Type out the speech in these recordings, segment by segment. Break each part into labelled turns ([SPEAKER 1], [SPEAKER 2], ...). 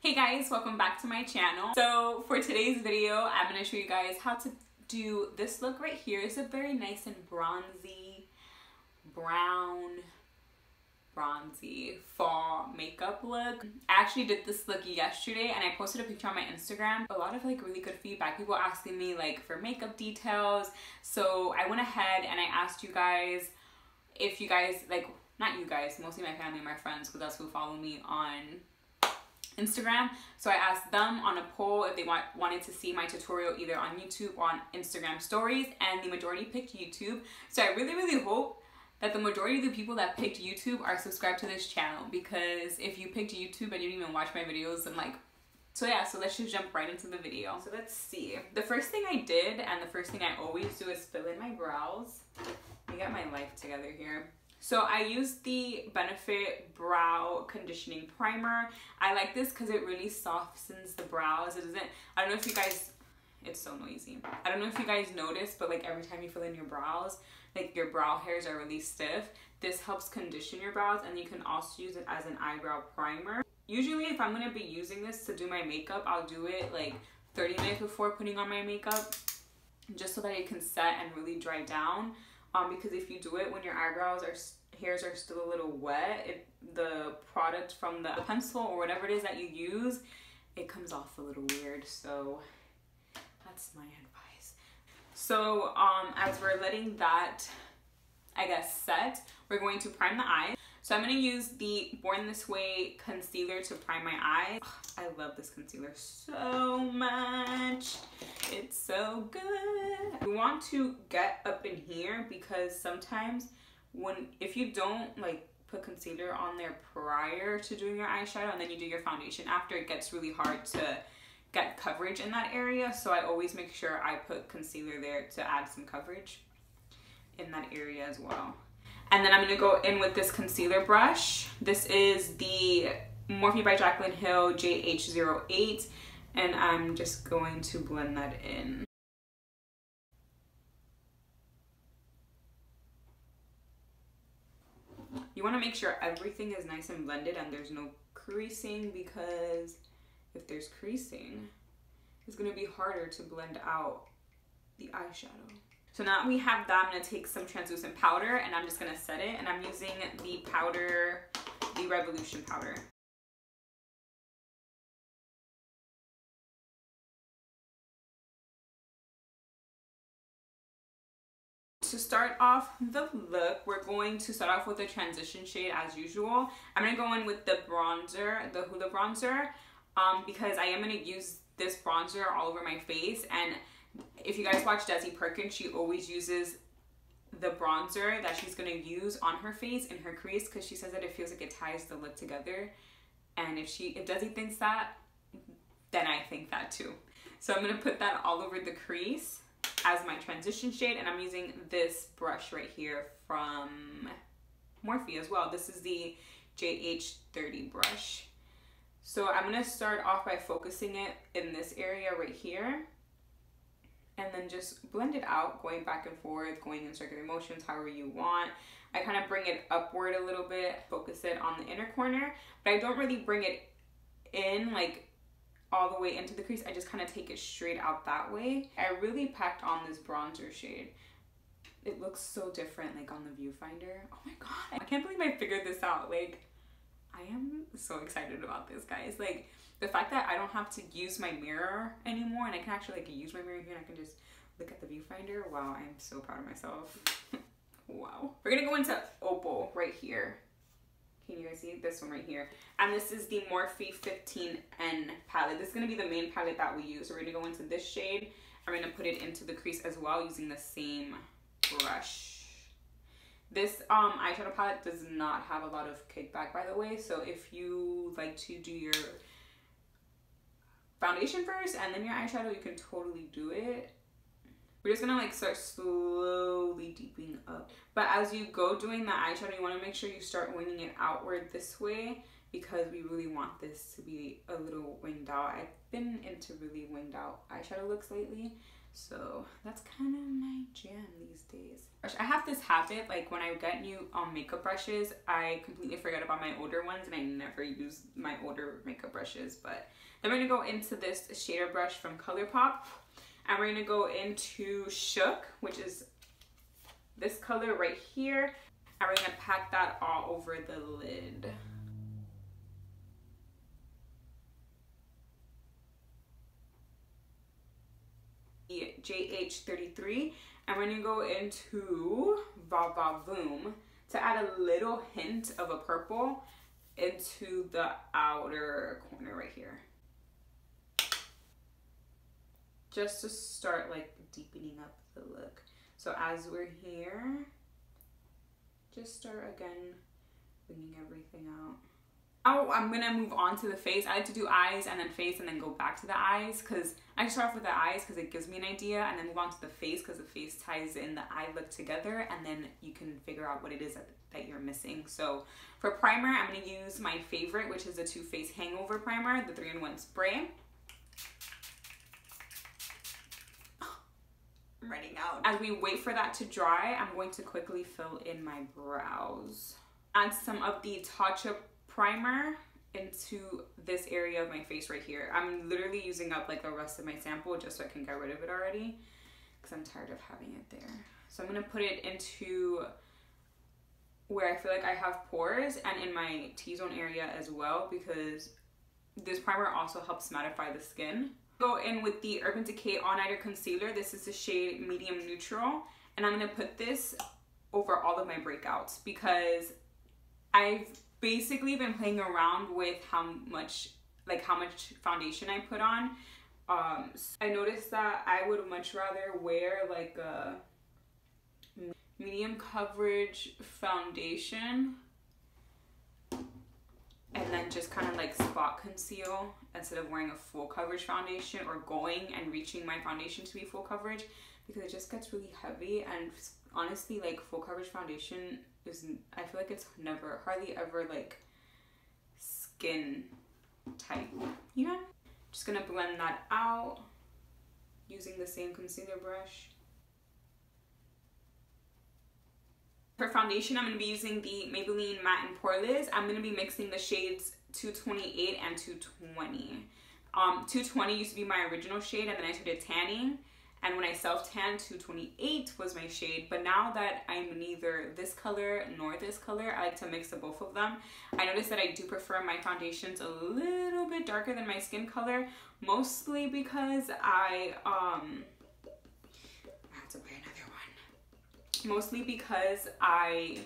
[SPEAKER 1] Hey guys, welcome back to my channel. So for today's video, I'm going to show you guys how to do this look right here. It's a very nice and bronzy, bronzy fall makeup look. I actually did this look yesterday and I posted a picture on my Instagram. A lot of really good feedback. People asking me for makeup details. So I went ahead and I asked you guys if you guys not you guys, mostly my family and my friends, because that's who follow me on Instagram. So I asked them on a poll if they wanted to see my tutorial either on YouTube or on Instagram stories, and the majority picked YouTube. So I really hope that the majority of the people that picked YouTube are subscribed to this channel, because if you picked YouTube and you didn't even watch my videos, then so let's just jump right into the video. So let's see. The first thing I did, and the first thing I always do, is fill in my brows. I got my life together here. So I used the Benefit Brow Conditioning Primer. I like this because it really softens the brows. It doesn't, I don't know if you guys, it's so noisy. I don't know if you guys notice, but every time you fill in your brows, your brow hairs are really stiff. This helps condition your brows, and you can also use it as an eyebrow primer. Usually if I'm going to be using this to do my makeup, I'll do it 30 minutes before putting on my makeup, just so that it can set and really dry down. Because if you do it when your hairs are still a little wet, the product from the pencil or whatever it is that you use, it comes off a little weird. So that's my advice. So as we're letting that, set, we're going to prime the eyes. So I'm going to use the Born This Way concealer to prime my eyes. I love this concealer so much. It's so good. You want to get up in here, because sometimes if you don't put concealer on there prior to doing your eyeshadow and then you do your foundation after, it gets really hard to get coverage in that area. So I always make sure I put concealer there to add some coverage in that area as well. And then I'm going to go in with this concealer brush. This is the Morphe by Jaclyn Hill JH08, and I'm just going to blend that in. You want to make sure everything is nice and blended and there's no creasing, because if there's creasing, it's going to be harder to blend out the eyeshadow. So now we have that, I'm going to take some translucent powder and I'm just going to set it, and I'm using the powder, the Revolution powder. To start off the look, we're going to start off with a transition shade as usual. I'm going to go in with the bronzer, the Hoola bronzer, because I am going to use this bronzer all over my face. And if you guys watch Desi Perkins, she always uses the bronzer that she's going to use on her face in her crease, because she says that it feels like it ties the look together. And if Desi thinks that, then I think that too. So I'm going to put that all over the crease as my transition shade, and I'm using this brush right here from Morphe as well. This is the JH30 brush. So I'm going to start off by focusing it in this area right here, and then just blend it out, going back and forth, going in circular motions, however you want. I kind of bring it upward a little bit, focus it on the inner corner, but I don't really bring it in all the way into the crease. I just kind of take it straight out that way. I really packed on this bronzer shade. It looks so different on the viewfinder. Oh my god, I can't believe I figured this out. I am so excited about this, guys. The fact that I don't have to use my mirror anymore, and I can actually use my mirror here and I can just look at the viewfinder. Wow, I'm so proud of myself. Wow. We're gonna go into Opal right here. Can you guys see this one right here? And this is the Morphe 15N palette. This is going to be the main palette that we use. So we're going to go into this shade. I'm going to put it into the crease as well using the same brush. This eyeshadow palette does not have a lot of kickback, by the way. So if you like to do your foundation first and then your eyeshadow, you can totally do it. We're just gonna start slowly deepening up. But as you go doing the eyeshadow, you wanna make sure you start winging it outward this way, because we really want this to be a little winged out. I've been into really winged out eyeshadow looks lately, so that's kind of my jam these days. I have this habit, like when I get new makeup brushes, I completely forget about my older ones and I never use my older makeup brushes. But then we're gonna go into this shader brush from ColourPop, and we're gonna go into Shook, which is this color right here, and we're gonna pack that all over the lid. JH33, and we're gonna go into Va Va Voom to add a little hint of a purple into the outer corner right here, just to start like deepening up the look. So as we're here, just start again bringing everything out. Now I'm gonna move on to the face. I like to do eyes and then face and then go back to the eyes, because I start off with the eyes because it gives me an idea, and then move on to the face because the face ties in the eye look together, and then you can figure out what it is that you're missing. So for primer, I'm gonna use my favorite, which is the Too Faced Hangover Primer, the 3-in-1 spray. I'm running out. As we wait for that to dry, I'm going to quickly fill in my brows. Add some of the Touch Up primer into this area of my face right here. I'm literally using up like the rest of my sample just so I can get rid of it already, because I'm tired of having it there. So I'm gonna put it into where I feel like I have pores, and in my T-zone area as well, because this primer also helps mattify the skin. Go in with the Urban Decay All Nighter Concealer. This is the shade Medium Neutral, and I'm gonna put this over all of my breakouts because I've basically been playing around with how much foundation I put on. I noticed that I would much rather wear like a medium coverage foundation and then just kind of like spot conceal instead of wearing a full coverage foundation or going and reaching my foundation to be full coverage, because it just gets really heavy. And honestly, like full coverage foundation is, I feel like it's hardly ever like skin type, you know? Just gonna blend that out using the same concealer brush. For foundation, I'm gonna be using the Maybelline Matte and Poreless. I'm gonna be mixing the shades 228 and 220. 220 used to be my original shade, and then I started tanning. And when I self-tanned, 228 was my shade. But now that I'm neither this color nor this color, I like to mix the both of them. I noticed that I do prefer my foundations a little bit darker than my skin color, mostly because I have to buy another one. Mostly because I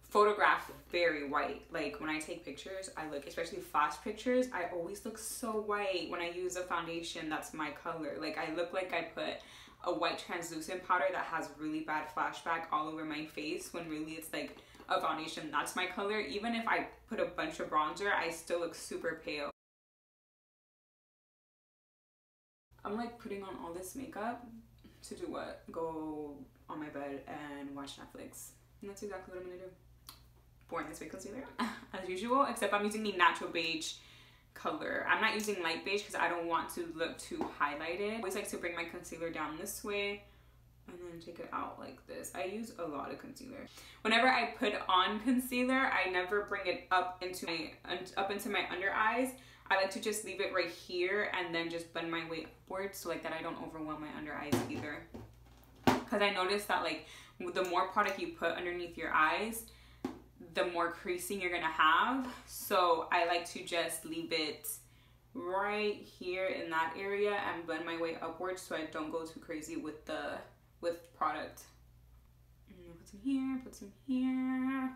[SPEAKER 1] photograph very white. Like when I take pictures, I look, especially flash pictures, I always look so white when I use a foundation that's my color. Like I look like I put a white translucent powder that has really bad flashback all over my face, when really it's like a foundation that's my color. Even if I put a bunch of bronzer, I still look super pale. I'm like putting on all this makeup to do what? Go on my bed and watch Netflix. And that's exactly what I'm gonna do. Born This Way concealer as usual, except I'm using the natural beige color. I'm not using light beige because I don't want to look too highlighted. I always like to bring my concealer down this way and then take it out like this. I use a lot of concealer. Whenever I put on concealer, I never bring it up into my under eyes. I like to just leave it right here and then just blend my way upwards, so like that I don't overwhelm my under eyes either. Because I noticed that like the more product you put underneath your eyes, the more creasing you're gonna have. So I like to just leave it right here in that area and blend my way upwards so I don't go too crazy with product. Put some here, put some here,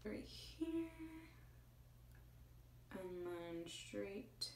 [SPEAKER 1] right here, and then straight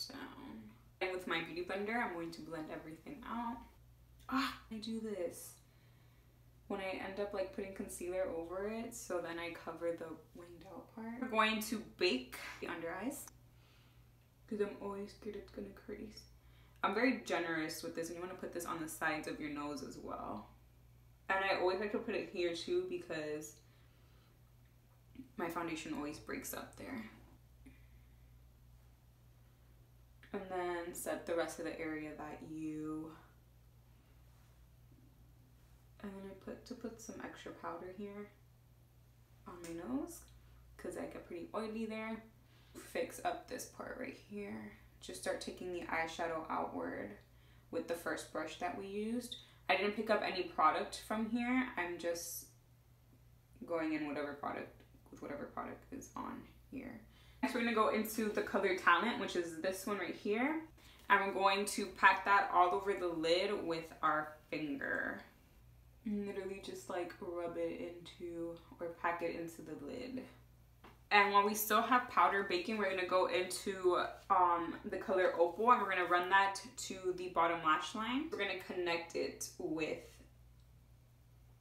[SPEAKER 1] down. And with my beauty blender, I'm going to blend everything out. I do this when I end up like putting concealer over it, so then I cover the winged out part. We're going to bake the under eyes because I'm always scared it's gonna crease. I'm very generous with this, and you want to put this on the sides of your nose as well. And I always like to put it here too, because My foundation always breaks up there. And then set the rest of the area that you... And then I put some extra powder here on my nose because I get pretty oily there. Fix up this part right here. Just start taking the eyeshadow outward with the first brush that we used. I didn't pick up any product from here. I'm just going in with whatever product is on here. Next we're gonna go into the color Talent, which is this one right here. And we're going to pack that all over the lid with our finger. Literally just like rub it into, or pack it into the lid. And while we still have powder baking, we're gonna go into the color Opal, and we're gonna run that to the bottom lash line. We're gonna connect it with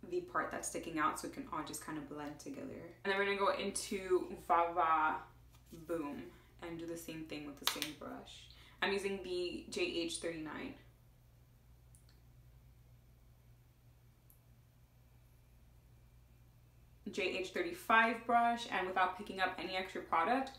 [SPEAKER 1] the part that's sticking out so it can all just kind of blend together. And then we're gonna go into Vava Boom and do the same thing with the same brush. I'm using the JH39. JH35 brush, and without picking up any extra product,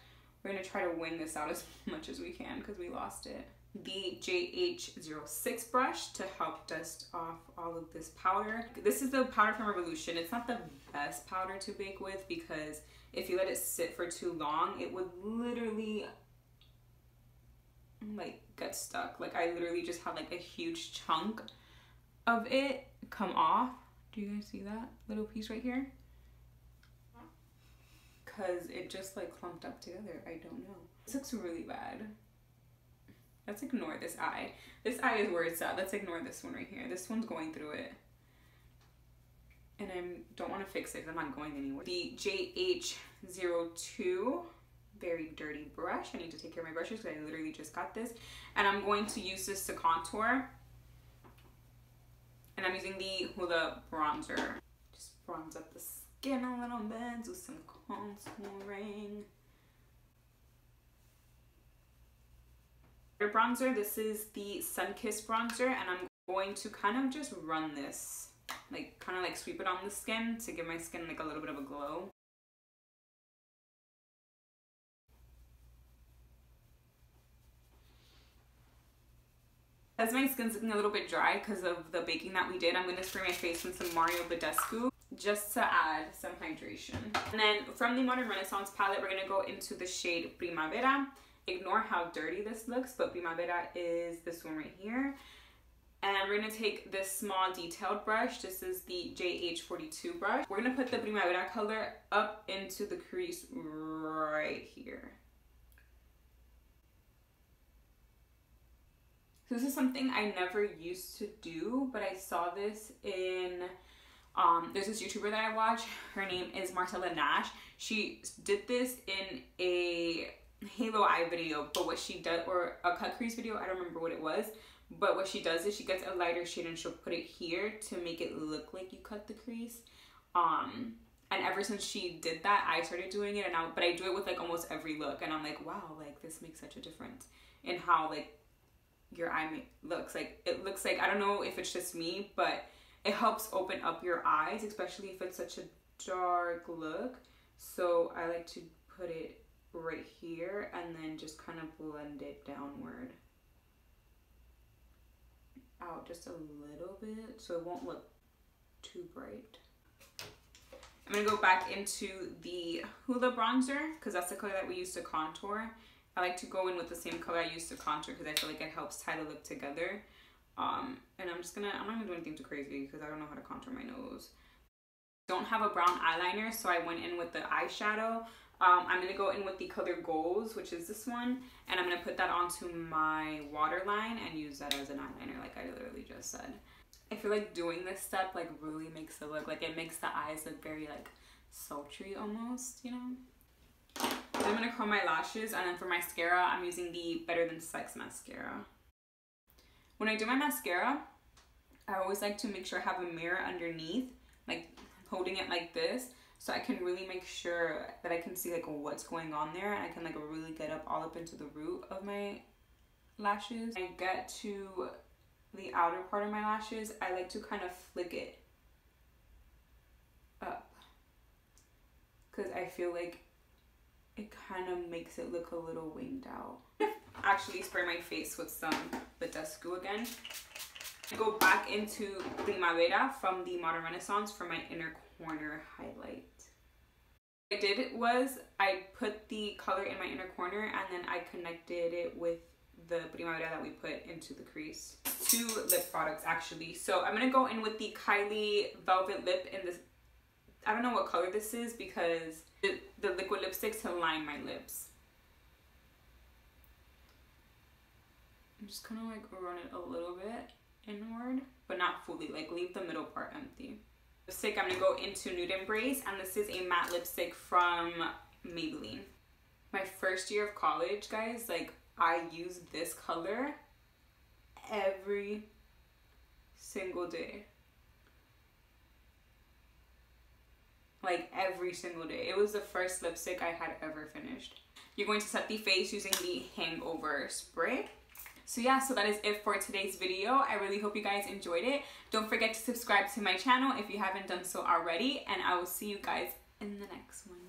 [SPEAKER 1] we're gonna try to wing this out as much as we can because we lost it. The JH06 brush to help dust off all of this powder. This is the powder from Revolution. It's not the best powder to bake with because if you let it sit for too long, it would literally like get stuck. Like I literally just had like a huge chunk of it come off. Do you guys see that little piece right here? Because it just like clumped up together. I don't know. This looks really bad. Let's ignore this eye. This eye is where it's at. Let's ignore this one right here. This one's going through it. And I don't want to fix it because I'm not going anywhere. The JH02, very dirty brush. I need to take care of my brushes because I literally just got this. And I'm going to use this to contour. And I'm using the Hula bronzer. Just bronze up the skin a little bit, do some contouring. Bronzer, this is the Sunkissed bronzer, and I'm going to kind of just run this, like kind of like sweep it on the skin to give my skin like a little bit of a glow. As my skin's looking a little bit dry because of the baking that we did, I'm going to spray my face with some Mario Badescu just to add some hydration. And then from the Modern Renaissance palette, we're going to go into the shade Primavera. Ignore how dirty this looks, but Primavera is this one right here. And we're going to take this small detailed brush. This is the JH42 brush. We're going to put the Primavera color up into the crease right here. So this is something I never used to do, but I saw this in, there's this YouTuber that I watch. Her name is Marcella Nash. She did this in a halo eye video, but what she does, or a cut crease video, I don't remember what it was, but what she does is she gets a lighter shade and she'll put it here to make it look like you cut the crease. And ever since she did that, I started doing it, and but I do it with like almost every look, and I'm like, wow, like this makes such a difference in how like your eye looks. Like it looks like, I don't know if it's just me, but it helps open up your eyes, especially if it's such a dark look. So I like to put it right here and then just kind of blend it downward out just a little bit so it won't look too bright. I'm gonna go back into the Hula bronzer because that's the color that we used to contour. I like to go in with the same color I used to contour because I feel like it helps tie the look together. And I'm not gonna do anything too crazy because I don't know how to contour my nose. Don't have a brown eyeliner, so I went in with the eyeshadow. I'm gonna go in with the color Goals, which is this one, and I'm gonna put that onto my waterline and use that as an eyeliner, like I literally just said. I feel like doing this step like really makes it look like, it makes the eyes look very like sultry almost, you know? I'm gonna curl my lashes, and then for mascara, I'm using the Better Than Sex mascara. When I do my mascara, I always like to make sure I have a mirror underneath, like holding it like this, so I can really make sure that I can see like what's going on there, and I can like really get up all up into the root of my lashes. When I get to the outer part of my lashes, I like to kind of flick it up because I feel like it kind of makes it look a little winged out. Actually spray my face with some Badescu again. Go back into Primavera from the Modern Renaissance for my inner corner highlight. What I did was I put the color in my inner corner and then I connected it with the Primavera that we put into the crease. 2 lip products actually. So I'm gonna go in with the Kylie Velvet Lip in this, I don't know what color this is because the liquid lipstick to line my lips. I'm just gonna like run it a little bit inward, but not fully, like leave the middle part empty. Lipstick, I'm gonna go into Nude Embrace, and this is a matte lipstick from Maybelline. My first year of college, guys, like I used this color every single day. Like every single day. It was the first lipstick I had ever finished. You're going to set the face using the Hangover spray. So yeah, so that is it for today's video. I really hope you guys enjoyed it. Don't forget to subscribe to my channel if you haven't done so already, and I will see you guys in the next one.